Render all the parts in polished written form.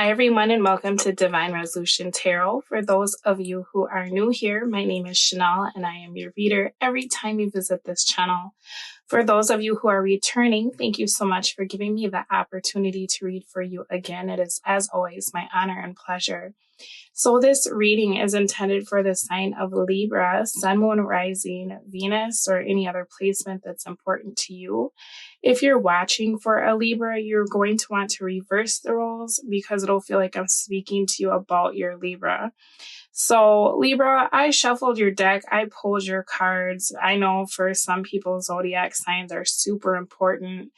Hi, everyone, and welcome to Divine Resolution Tarot. For those of you who are new here, my name is Chanel, and I am your reader every time you visit this channel. For those of you who are returning, thank you so much for giving me the opportunity to read for you again. It is, as always, my honor and pleasure. So this reading is intended for the sign of Libra, Sun, Moon, Rising, Venus, or any other placement that's important to you. If you're watching for a Libra, you're going to want to reverse the roles because it'll feel like I'm speaking to you about your Libra. So Libra, I shuffled your deck. I pulled your cards. I know for some people, zodiac signs are super important.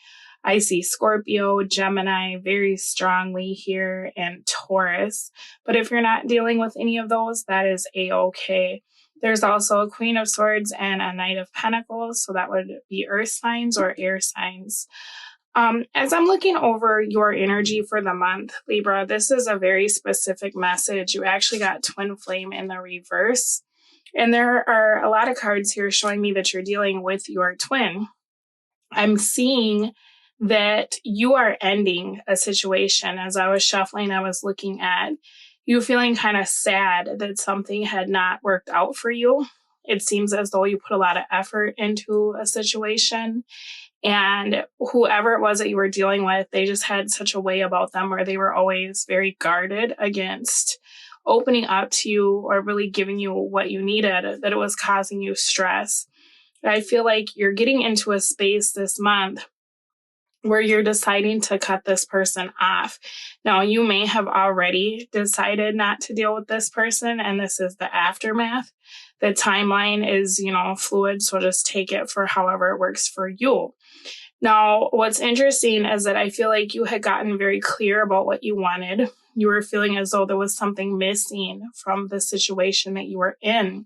I see Scorpio, Gemini very strongly here, and Taurus. But if you're not dealing with any of those, that is a-okay. There's also a Queen of Swords and a Knight of Pentacles. So that would be earth signs or air signs. As I'm looking over your energy for the month, Libra, this is a very specific message. You actually got Twin Flame in the reverse. And there are a lot of cards here showing me that you're dealing with your twin. I'm seeing that you are ending a situation. As I was shuffling, I was looking at you feeling kind of sad that something had not worked out for you. It seems as though you put a lot of effort into a situation. And whoever it was that you were dealing with, they just had such a way about them where they were always very guarded against opening up to you or really giving you what you needed, that it was causing you stress. I feel like you're getting into a space this month where you're deciding to cut this person off. Now, you may have already decided not to deal with this person, and this is the aftermath. The timeline is, fluid, so just take it for however it works for you. Now, what's interesting is that I feel like you had gotten very clear about what you wanted. You were feeling as though there was something missing from the situation that you were in.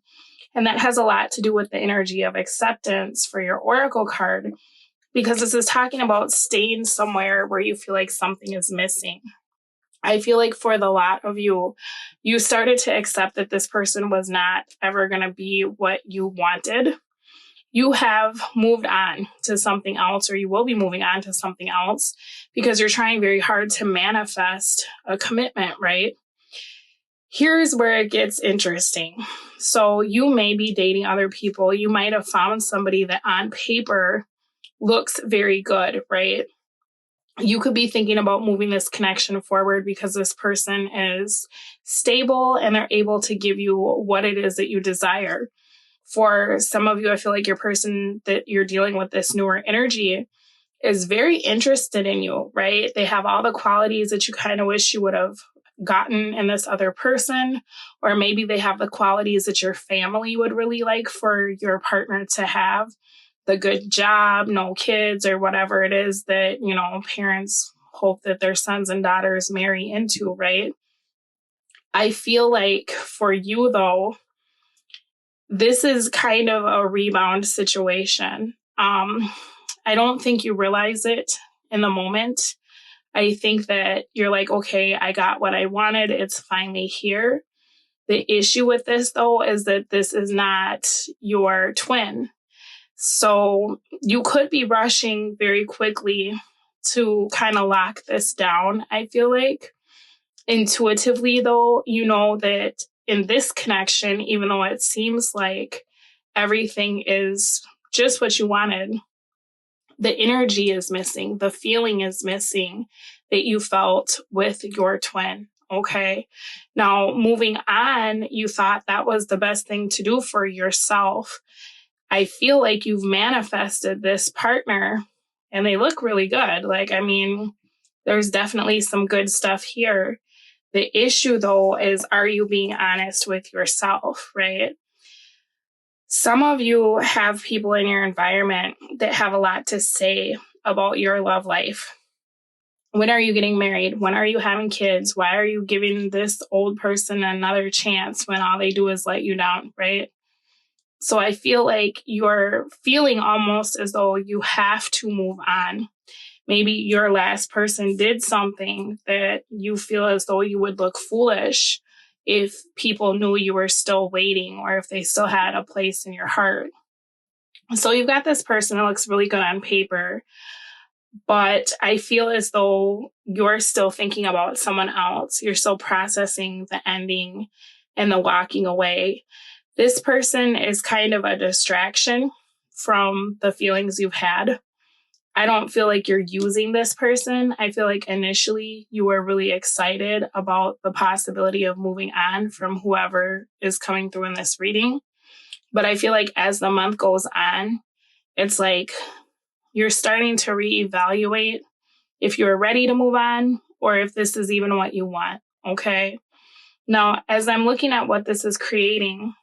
And that has a lot to do with the energy of acceptance for your oracle card, because this is talking about staying somewhere where you feel like something is missing. I feel like for the lot of you, you started to accept that this person was not ever going to be what you wanted. You have moved on to something else, or you will be moving on to something else because you're trying very hard to manifest a commitment, right? Here's where it gets interesting. So you may be dating other people. You might have found somebody that on paper looks very good, right? You could be thinking about moving this connection forward because this person is stable and they're able to give you what it is that you desire. For some of you, I feel like your person that you're dealing with, this newer energy, is very interested in you, right? They have all the qualities that you kind of wish you would have gotten in this other person, or maybe they have the qualities that your family would really like for your partner to have. The good job, no kids, or whatever it is that, parents hope that their sons and daughters marry into, right? I feel like for you, though, this is kind of a rebound situation. I don't think you realize it in the moment. I think that you're like, okay, I got what I wanted. It's finally here. The issue with this, though, is that this is not your twin. So you could be rushing very quickly to kind of lock this down. I feel like intuitively, though, you know that in this connection, even though it seems like everything is just what you wanted, the energy is missing. The feeling is missing that you felt with your twin. Okay. Now, moving on, you thought that was the best thing to do for yourself. I feel like you've manifested this partner and they look really good. There's definitely some good stuff here. The issue, though, is, are you being honest with yourself, right? Some of you have people in your environment that have a lot to say about your love life. When are you getting married? When are you having kids? Why are you giving this old person another chance when all they do is let you down, right? So I feel like you're feeling almost as though you have to move on. Maybe your last person did something that you feel as though you would look foolish if people knew you were still waiting or if they still had a place in your heart. So you've got this person that looks really good on paper, but I feel as though you're still thinking about someone else. You're still processing the ending and the walking away. This person is kind of a distraction from the feelings you've had. I don't feel like you're using this person. I feel like initially you were really excited about the possibility of moving on from whoever is coming through in this reading. But I feel like as the month goes on, it's like you're starting to reevaluate if you're ready to move on or if this is even what you want. Okay. Now, as I'm looking at what this is creating,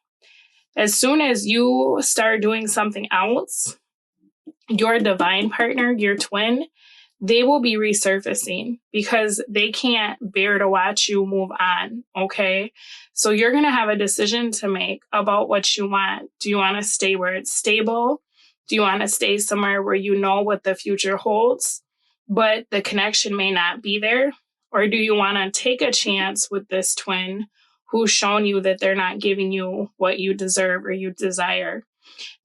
as soon as you start doing something else, your divine partner, your twin, they will be resurfacing because they can't bear to watch you move on. Okay. So you're going to have a decision to make about what you want. Do you want to stay where it's stable? Do you want to stay somewhere where you know what the future holds, but the connection may not be there? Or do you want to take a chance with this twin who's shown you that they're not giving you what you deserve or you desire?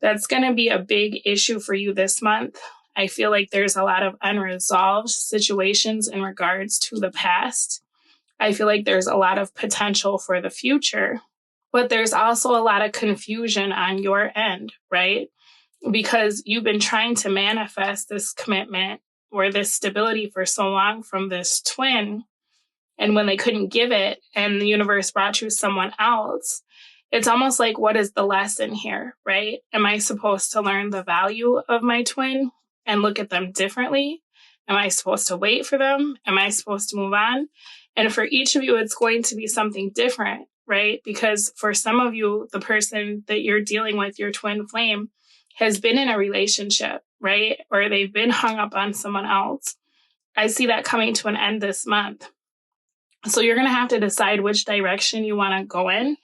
That's going to be a big issue for you this month. I feel like there's a lot of unresolved situations in regards to the past. I feel like there's a lot of potential for the future, but there's also a lot of confusion on your end, right? Because you've been trying to manifest this commitment or this stability for so long from this twin. And when they couldn't give it and the universe brought you someone else, it's almost like, what is the lesson here, right? Am I supposed to learn the value of my twin and look at them differently? Am I supposed to wait for them? Am I supposed to move on? And for each of you, it's going to be something different, right? Because for some of you, the person that you're dealing with, your twin flame, has been in a relationship, right? Or they've been hung up on someone else. I see that coming to an end this month. So you're going to have to decide which direction you want to go in.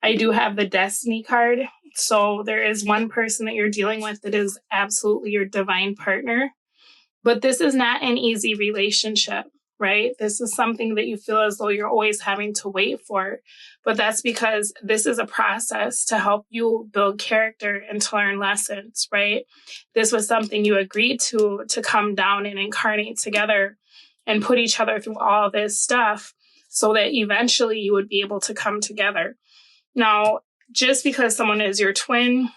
I do have the Destiny card. So there is one person that you're dealing with that is absolutely your divine partner. But this is not an easy relationship, right? This is something that you feel as though you're always having to wait for. But that's because this is a process to help you build character and to learn lessons, right? This was something you agreed to come down and incarnate together and put each other through all this stuff so that eventually you would be able to come together. Now, just because someone is your twin,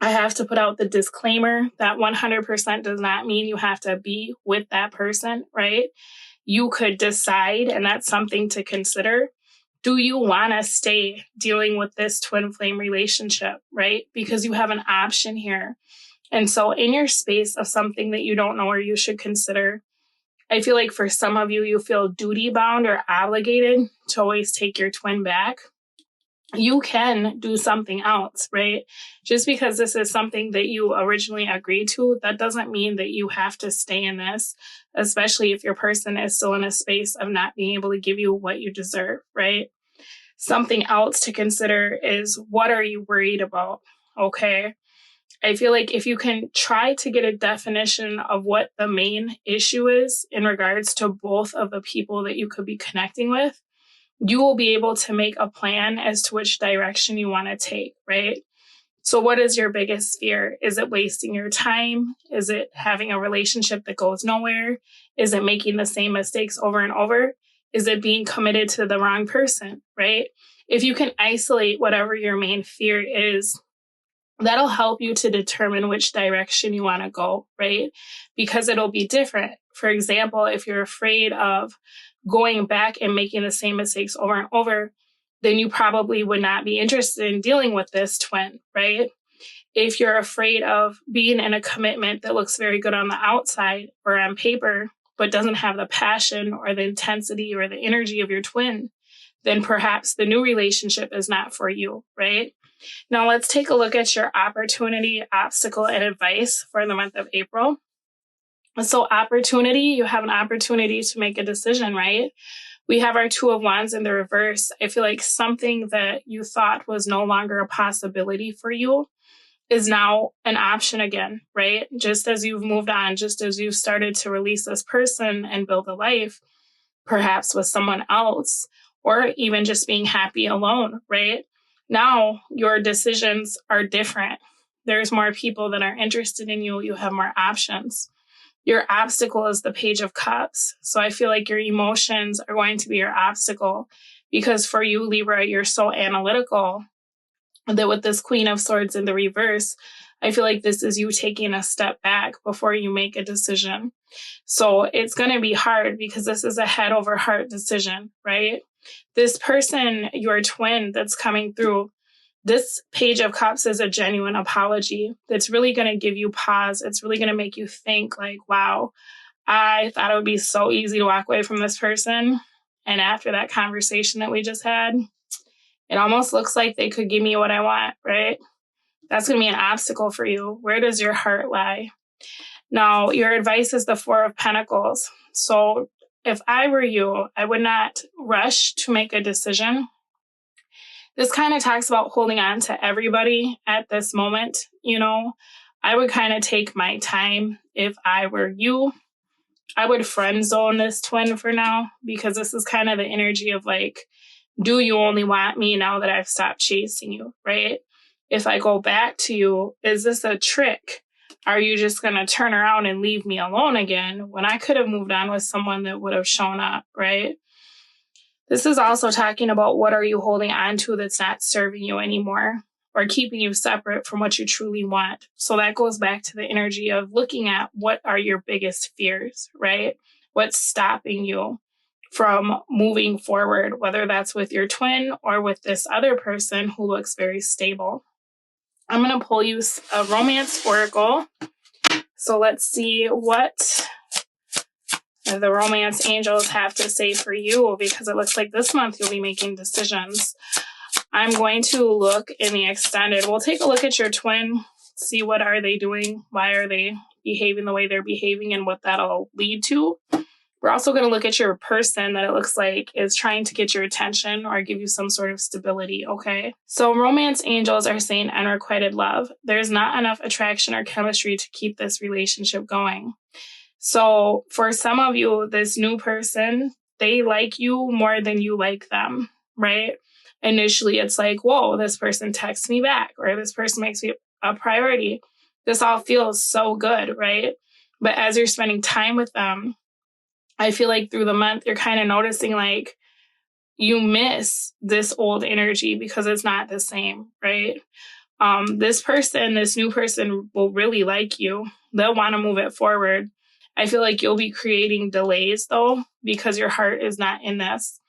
I have to put out the disclaimer that 100% does not mean you have to be with that person, right? You could decide, and that's something to consider. Do you want to stay dealing with this twin flame relationship, right? Because you have an option here. And so in your space of something that you don't know or you should consider, I feel like for some of you, you feel duty bound or obligated to always take your twin back. You can do something else, right? Just because this is something that you originally agreed to, that doesn't mean that you have to stay in this, especially if your person is still in a space of not being able to give you what you deserve, right? Something else to consider is, what are you worried about? Okay. I feel like if you can try to get a definition of what the main issue is in regards to both of the people that you could be connecting with, you will be able to make a plan as to which direction you want to take, right? So what is your biggest fear? Is it wasting your time? Is it having a relationship that goes nowhere? Is it making the same mistakes over and over? Is it being committed to the wrong person, right? If you can isolate whatever your main fear is, that'll help you to determine which direction you want to go, right? Because it'll be different. For example, if you're afraid of going back and making the same mistakes over and over, then you probably would not be interested in dealing with this twin, right? If you're afraid of being in a commitment that looks very good on the outside or on paper, but doesn't have the passion or the intensity or the energy of your twin, then perhaps the new relationship is not for you, right? Now let's take a look at your opportunity, obstacle, and advice for the month of April. So opportunity, you have an opportunity to make a decision, right? We have our Two of Wands in the reverse. I feel like something that you thought was no longer a possibility for you is now an option again, right? Just as you've moved on, just as you've started to release this person and build a life, perhaps with someone else, or even just being happy alone, right? Now your decisions are different. There's more people that are interested in you. You have more options. Your obstacle is the Page of Cups. So I feel like your emotions are going to be your obstacle, because for you, Libra, you're so analytical that with this Queen of Swords in the reverse, I feel like this is you taking a step back before you make a decision. So it's going to be hard because this is a head over heart decision, right? This person, your twin that's coming through, this Page of Cups is a genuine apology that's really going to give you pause. It's really going to make you think like, wow, I thought it would be so easy to walk away from this person. And after that conversation that we just had, it almost looks like they could give me what I want, right? That's going to be an obstacle for you. Where does your heart lie? Now, your advice is the Four of Pentacles. So if I were you, I would not rush to make a decision. This kind of talks about holding on to everybody at this moment. You know, I would kind of take my time. If I were you, I would friend zone this twin for now, because this is kind of the energy of like, do you only want me now that I've stopped chasing you, right? If I go back to you, is this a trick? Are you just going to turn around and leave me alone again when I could have moved on with someone that would have shown up, right? This is also talking about what are you holding on to that's not serving you anymore or keeping you separate from what you truly want. So that goes back to the energy of looking at what are your biggest fears, right? What's stopping you from moving forward, whether that's with your twin or with this other person who looks very stable. I'm going to pull you a romance oracle. So let's see what the romance angels have to say for you, because it looks like this month you'll be making decisions. I'm going to look in the extended. We'll take a look at your twin, see what are they doing, why are they behaving the way they're behaving, and what that'll lead to. We're also going to look at your person that it looks like is trying to get your attention or give you some sort of stability, okay? So romance angels are saying unrequited love. There's not enough attraction or chemistry to keep this relationship going. So for some of you, this new person, they like you more than you like them, right? Initially, it's like, whoa, this person texts me back, or this person makes me a priority. This all feels so good, right? But as you're spending time with them, I feel like through the month, you're kind of noticing like you miss this old energy because it's not the same, right? This person, this new person will really like you. They'll want to move it forward. I feel like you'll be creating delays though, because your heart is not in this.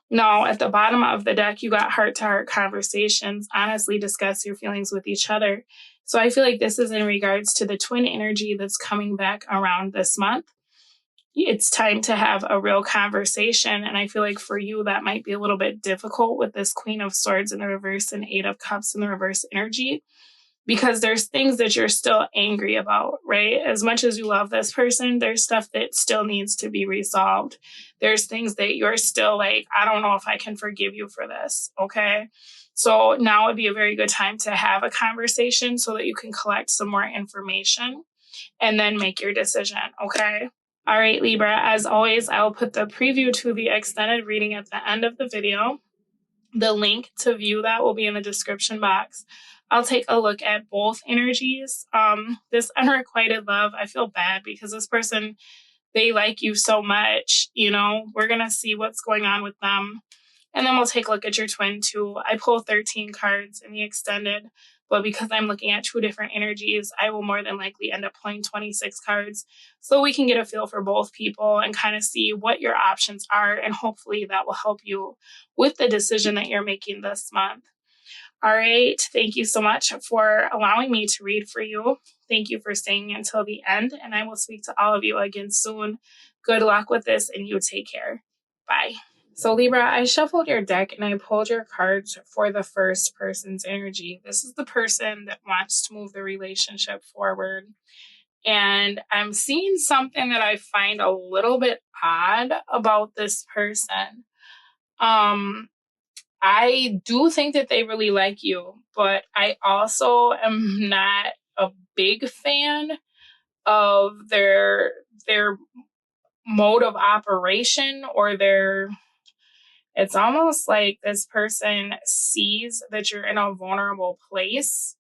Now, at the bottom of the deck, you got heart-to-heart conversations. Honestly, discuss your feelings with each other. So I feel like this is in regards to the twin energy that's coming back around this month. It's time to have a real conversation. And I feel like for you, that might be a little bit difficult with this Queen of Swords in the reverse and Eight of Cups in the reverse energy, because there's things that you're still angry about, right? As much as you love this person, there's stuff that still needs to be resolved. There's things that you're still like, I don't know if I can forgive you for this, okay? So now would be a very good time to have a conversation so that you can collect some more information and then make your decision, okay? All right, Libra, as always, I'll put the preview to the extended reading at the end of the video. The link to view that will be in the description box. I'll take a look at both energies. This unrequited love, I feel bad because this person, they like you so much, you know, we're going to see what's going on with them. And then we'll take a look at your twin too. I pull 13 cards in the extended, but because I'm looking at two different energies, I will more than likely end up pulling 26 cards so we can get a feel for both people and kind of see what your options are. And hopefully that will help you with the decision that you're making this month. All right. Thank you so much for allowing me to read for you. Thank you for staying until the end, and I will speak to all of you again soon. Good luck with this, and you take care. Bye. So Libra, I shuffled your deck and I pulled your cards for the first person's energy. This is the person that wants to move the relationship forward. And I'm seeing something that I find a little bit odd about this person. I do think that they really like you, but I also am not a big fan of their mode of operation or their. It's almost like this person sees that you're in a vulnerable place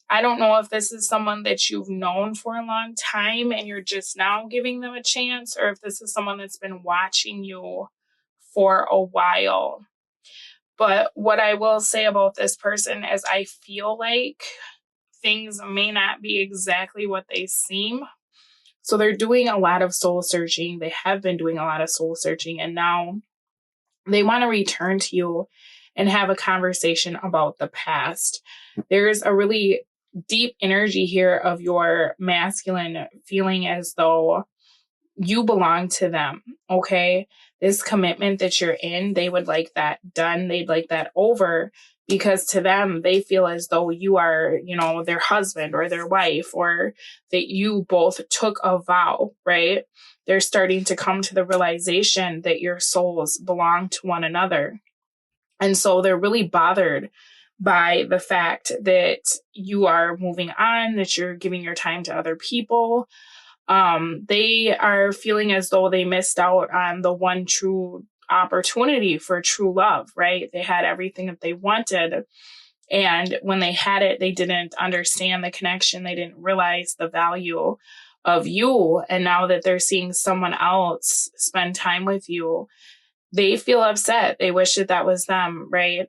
I don't know if this is someone that you've known for a long time and you're just now giving them a chance, or if this is someone that's been watching you for a while. But what I will say about this person is I feel like things may not be exactly what they seem. So they're doing a lot of soul searching. They have been doing a lot of soul searching, and now they want to return to you and have a conversation about the past. There's a really deep energy here of your masculine feeling as though you belong to them. Okay. This commitment that you're in, they would like that done. They'd like that over, because to them, they feel as though you are, their husband or their wife, or that you both took a vow, right? They're starting to come to the realization that your souls belong to one another. And so they're really bothered by the fact that you are moving on, that you're giving your time to other people. They are feeling as though they missed out on the one true opportunity for true love, right? They had everything that they wanted. And when they had it, they didn't understand the connection. They didn't realize the value of you. And now that they're seeing someone else spend time with you, they feel upset. They wish that that was them, right?